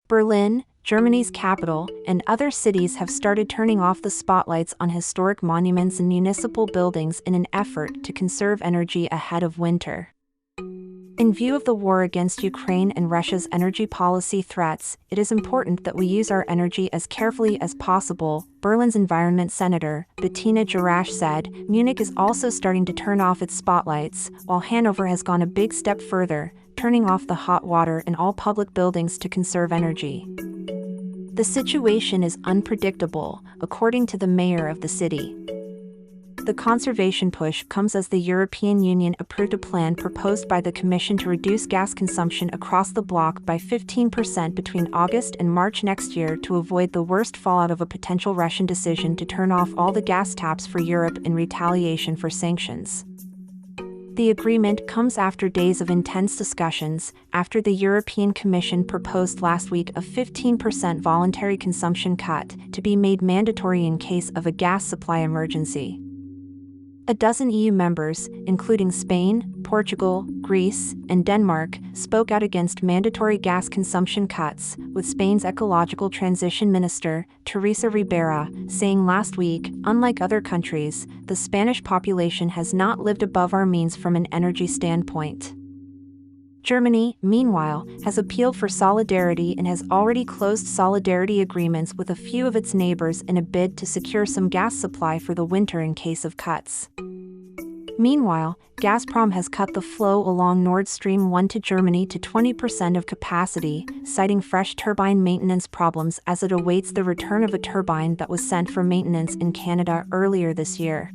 Berlin, Germany's capital, and other cities have started turning off the spotlights on historic monuments and municipal buildings in an effort to conserve energy ahead of winter. In view of the war against Ukraine and Russia's energy policy threats, it is important that we use our energy as carefully as possible, Berlin's environment senator, Bettina Jarasch said. Munich is also starting to turn off its spotlights, while Hanover has gone a big step further, turning off the hot water in all public buildings to conserve energy. The situation is unpredictable, according to the mayor of the city. The conservation push comes as the European Union approved a plan proposed by the Commission to reduce gas consumption across the bloc by 15% between August and March next year to avoid the worst fallout of a potential Russian decision to turn off all the gas taps for Europe in retaliation for sanctions. The agreement comes after days of intense discussions, after the European Commission proposed last week a 15% voluntary consumption cut to be made mandatory in case of a gas supply emergency. A dozen EU members, including Spain, Portugal, Greece, and Denmark, spoke out against mandatory gas consumption cuts, with Spain's ecological transition minister, Teresa Ribera, saying last week, unlike other countries, the Spanish population has not lived above our means from an energy standpoint. Germany, meanwhile, has appealed for solidarity and has already closed solidarity agreements with a few of its neighbors in a bid to secure some gas supply for the winter in case of cuts. Meanwhile, Gazprom has cut the flow along Nord Stream 1 to Germany to 20% of capacity, citing fresh turbine maintenance problems as it awaits the return of a turbine that was sent for maintenance in Canada earlier this year.